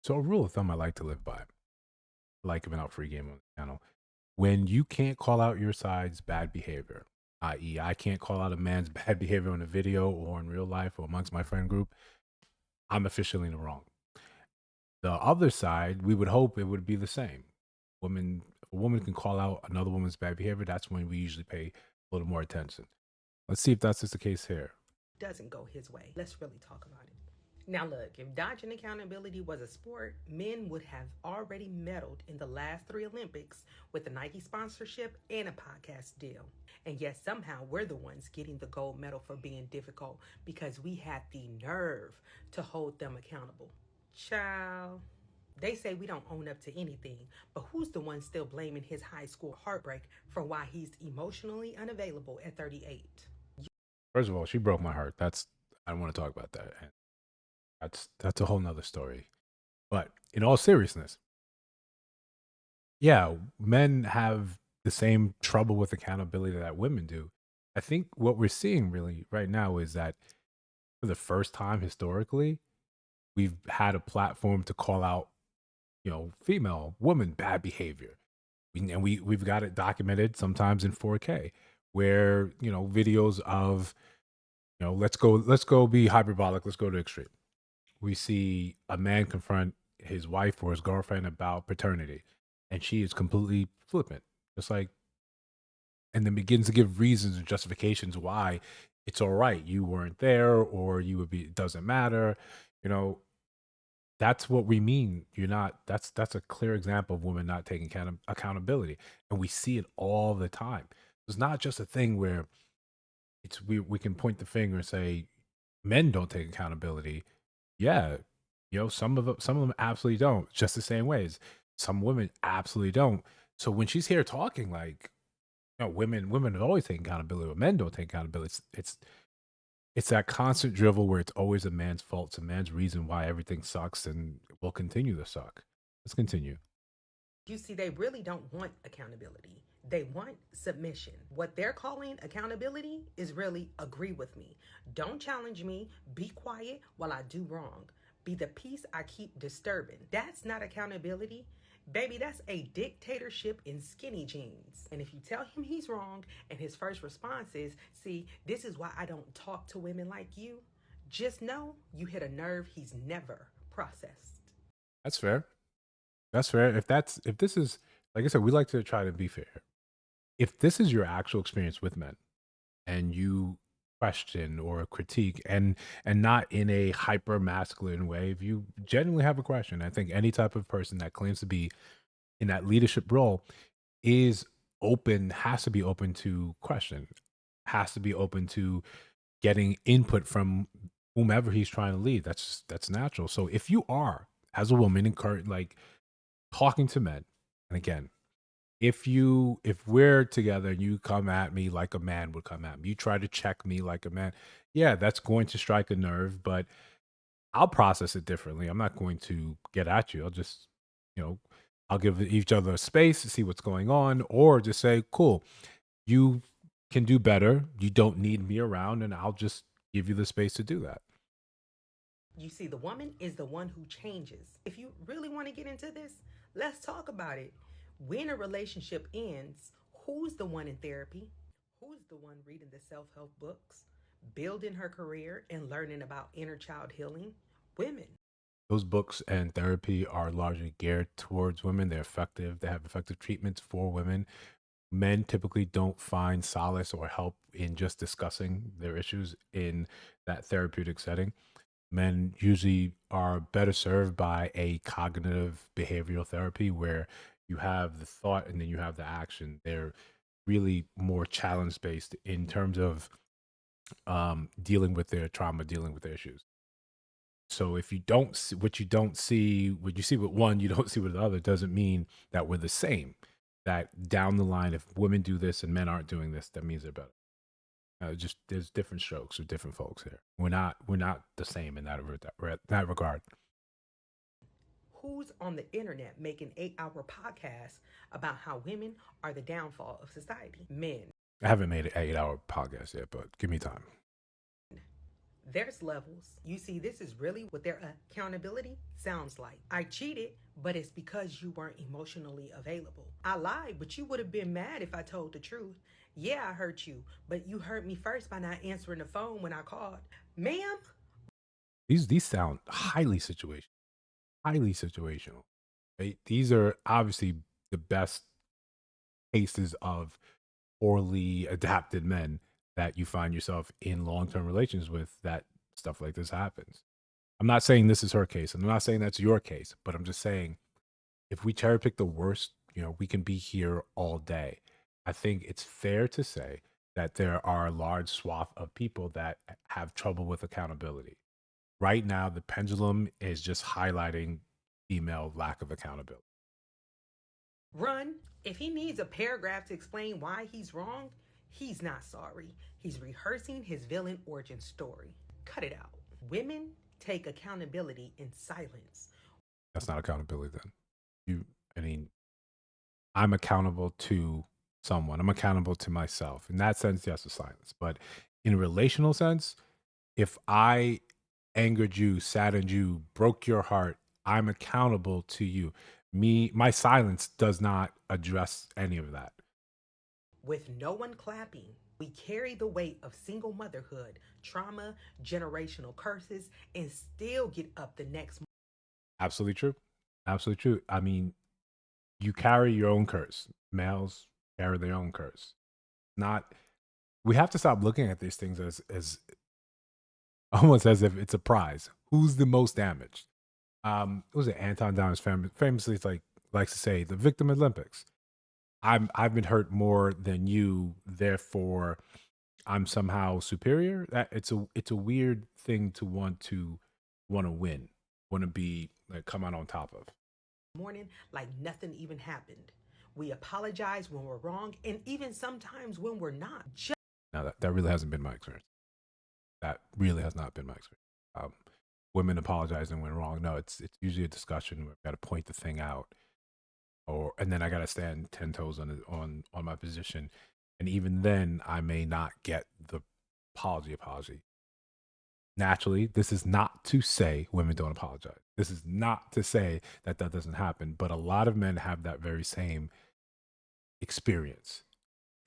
So a rule of thumb I like to live by, I like giving out free game on the channel. When you can't call out your side's bad behavior, i.e., I can't call out a man's bad behavior on a video or in real life or amongst my friend group, I'm officially in the wrong. The other side, we would hope it would be the same. If a woman can call out another woman's bad behavior, that's when we usually pay a little more attention. Let's see if that's just the case here. Doesn't go his way. Let's really talk about it. Now, look, if dodging accountability was a sport, men would have already medaled in the last three Olympics with a Nike sponsorship and a podcast deal. And yet, somehow, we're the ones getting the gold medal for being difficult because we had the nerve to hold them accountable. Child. They say we don't own up to anything, but who's the one still blaming his high school heartbreak for why he's emotionally unavailable at 38? First of all, she broke my heart. I don't want to talk about that. And that's a whole nother story. But in all seriousness, yeah, men have the same trouble with accountability that women do. I think what we're seeing really right now is that for the first time historically, we've had a platform to call out, female, woman bad behavior. We've got it documented sometimes in 4K where, videos of, let's go be hyperbolic, let's go to extreme. We see a man confront his wife or his girlfriend about paternity, and she is completely flippant, just like, and then begins to give reasons and justifications why it's all right. You weren't there, or you would be. It doesn't matter. You know, that's what we mean. You're not. That's a clear example of women not taking accountability, and we see it all the time. It's not just a thing where we can point the finger and say men don't take accountability. Yeah, some of them absolutely don't. Just the same ways some women absolutely don't. So when she's here talking like, women have always taken accountability, but men don't take accountability. It's that constant drivel where it's always a man's fault. It's a man's reason why everything sucks and will continue to suck. Let's continue. You see, they really don't want accountability. They want submission. What they're calling accountability is really agree with me. Don't challenge me. Be quiet while I do wrong. Be the peace I keep disturbing. That's not accountability. Baby, that's a dictatorship in skinny jeans. And if you tell him he's wrong and his first response is, see, this is why I don't talk to women like you, just know you hit a nerve he's never processed. That's fair. That's fair. If this is, like I said, we like to try to be fair. If this is your actual experience with men, and you question or critique, and not in a hyper masculine way, if you genuinely have a question, I think any type of person that claims to be in that leadership role is open, has to be open to question, has to be open to getting input from whomever he's trying to lead. That's natural. So if you are, as a woman, encourage, like, talking to men, and again, if we're together and you come at me like a man would come at me, you try to check me like a man, yeah, that's going to strike a nerve, but I'll process it differently. I'm not going to get at you. I'll just, you know, I'll give each other a space to see what's going on, or just say, cool, you can do better. You don't need me around, and I'll just give you the space to do that. You see, the woman is the one who changes. If you really want to get into this, let's talk about it. When a relationship ends, who's the one in therapy? Who's the one reading the self help books, building her career, and learning about inner child healing? Women. Those books and therapy are largely geared towards women. They're effective. They have effective treatments for women. Men typically don't find solace or help in just discussing their issues in that therapeutic setting. Men usually are better served by a cognitive behavioral therapy where you have the thought and then you have the action. They're really more challenge based in terms of dealing with their trauma, dealing with their issues. So if you don't see what you see with one, you don't see with the other, doesn't mean that we're the same. That down the line, if women do this and men aren't doing this, that means they're better. Just there's different strokes with different folks here. We're not the same in that regard. Who's on the internet making 8-hour podcasts about how women are the downfall of society? Men. I haven't made an 8 hour podcast yet, but give me time. There's levels. You see, this is really what their accountability sounds like. I cheated, but it's because you weren't emotionally available. I lied, but you would have been mad if I told the truth. Yeah, I hurt you, but you hurt me first by not answering the phone when I called. Ma'am, These sound highly situational. Right? These are obviously the best cases of poorly adapted men that you find yourself in long term relations with that stuff like this happens. I'm not saying this is her case, and I'm not saying that's your case, but I'm just saying if we cherry pick the worst, we can be here all day. I think it's fair to say that there are a large swath of people that have trouble with accountability. Right now, the pendulum is just highlighting female lack of accountability. run. If he needs a paragraph to explain why he's wrong, he's not sorry. He's rehearsing his villain origin story. Cut it out. Women take accountability in silence. That's not accountability then. I mean, I'm accountable to someone. I'm accountable to myself. In that sense, yes, it's silence. But in a relational sense, if I angered you, saddened you, broke your heart, I'm accountable to you. My silence does not address any of that. With no one clapping, we carry the weight of single motherhood, trauma, generational curses, and still get up the next. Absolutely true. Absolutely true. I mean, you carry your own curse. Males carry their own curse. Not We have to stop looking at these things as almost as if it's a prize. Who's the most damaged? What was it Anton Downs famously it's like likes to say the victim Olympics. I've been hurt more than you, therefore I'm somehow superior. That it's a weird thing to want to win, want to be like come out on top of. Morning like nothing even happened. We apologize when we're wrong, and even sometimes when we're not. Now that really hasn't been my experience. That really has not been my experience. Um, Women apologizing when wrong. No, it's usually a discussion where I got to point the thing out, or and then I got to stand 10 toes on my position, and even then I may not get the apology. Naturally, this is not to say women don't apologize. This is not to say that that doesn't happen, but a lot of men have that very same experience.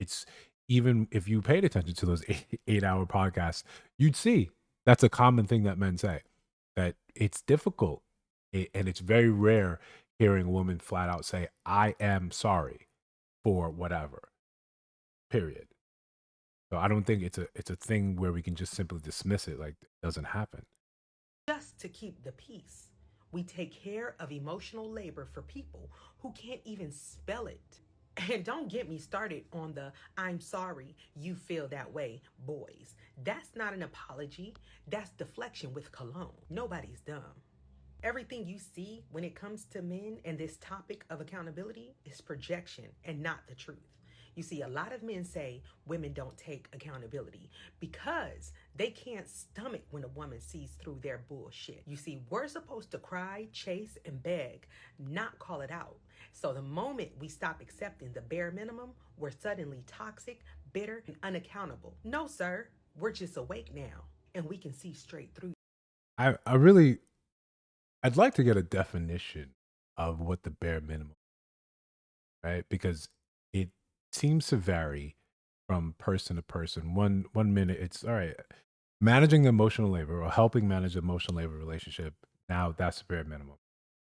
It's even if you paid attention to those 8 hour podcasts, you'd see that's a common thing that men say that it's difficult and it's very rare hearing a woman flat out say, I am sorry for whatever, period. So I don't think it's a thing where we can just simply dismiss it like it doesn't happen. Just to keep the peace. We take care of emotional labor for people who can't even spell it. And don't get me started on the I'm sorry you feel that way, boys. That's not an apology, that's deflection with cologne. Nobody's dumb. Everything you see when it comes to men and this topic of accountability is projection and not the truth. You see, a lot of men say women don't take accountability because they can't stomach when a woman sees through their bullshit. You see, we're supposed to cry, chase, and beg, not call it out. So the moment we stop accepting the bare minimum, we're suddenly toxic, bitter, and unaccountable. No, sir, we're just awake now and we can see straight through. I really I'd like to get a definition of what the bare minimum, right? Because it seems to vary from person to person. One minute it's all right, managing emotional labor or helping manage emotional labor relationship. Now that's the bare minimum.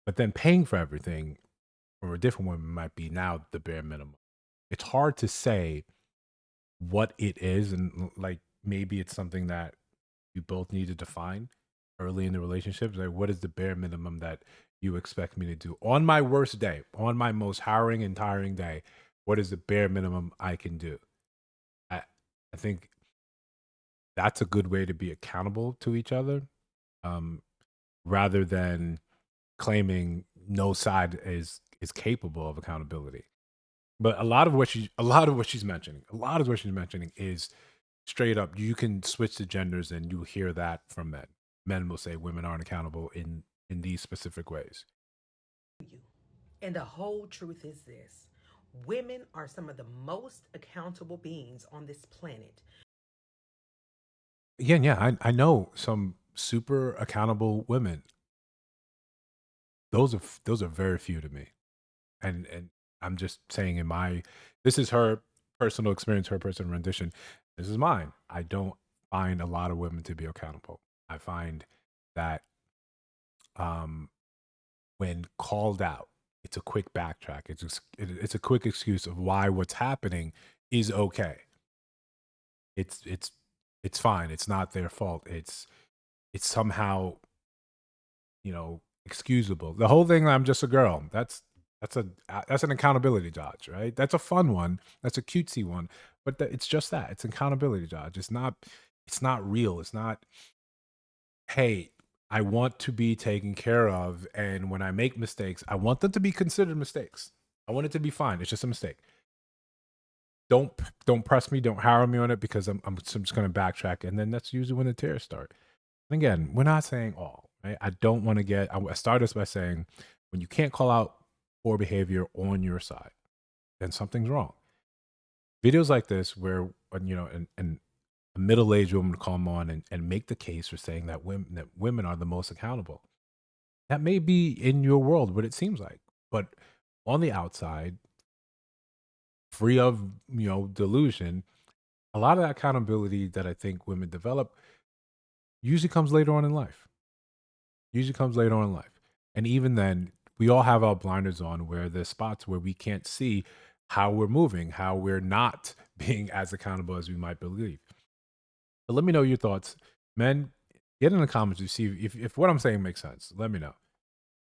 But then paying for everything for a different woman might be now the bare minimum. It's hard to say what it is, and like maybe it's something that you both need to define early in the relationship. Like, what is the bare minimum that you expect me to do on my worst day, on my most harrowing and tiring day? What is the bare minimum I can do? I think that's a good way to be accountable to each other, um, rather than claiming no side is capable of accountability. But a lot of what she's mentioning is straight up. You can switch the genders, and you hear that from men. Men will say women aren't accountable in these specific ways. You. And the whole truth is this: women are some of the most accountable beings on this planet. again, yeah, I know some super accountable women. Those are very few to me. And I'm just saying in my this is her personal experience, her personal rendition. This is mine. I don't find a lot of women to be accountable. I find that um when called out, it's a quick backtrack. It's a quick excuse of why what's happening is okay. It's it's it's fine. It's not their fault. It's somehow, excusable. The whole thing, I'm just a girl. That's an accountability dodge, right? That's a fun one. That's a cutesy one, but it's just that. It's an accountability dodge. It's not real. It's not, hey, I want to be taken care of, and when I make mistakes, I want them to be considered mistakes. I want it to be fine. It's just a mistake. Don't press me. Don't harrow me on it because I'm just going to backtrack, and then that's usually when the tears start. And again, we're not saying all, right? I don't want to get. I start this by saying, when you can't call out poor behavior on your side, then something's wrong. Videos like this, where and a middle-aged woman come on and make the case for saying that women are the most accountable. That may be in your world what it seems like, but on the outside, free of delusion, a lot of that accountability that I think women develop usually comes later on in life. Usually comes later on in life, and even then, we all have our blinders on where there's spots where we can't see how we're moving, how we're not being as accountable as we might believe. But let me know your thoughts, men. Get in the comments to see if what I'm saying makes sense. Let me know.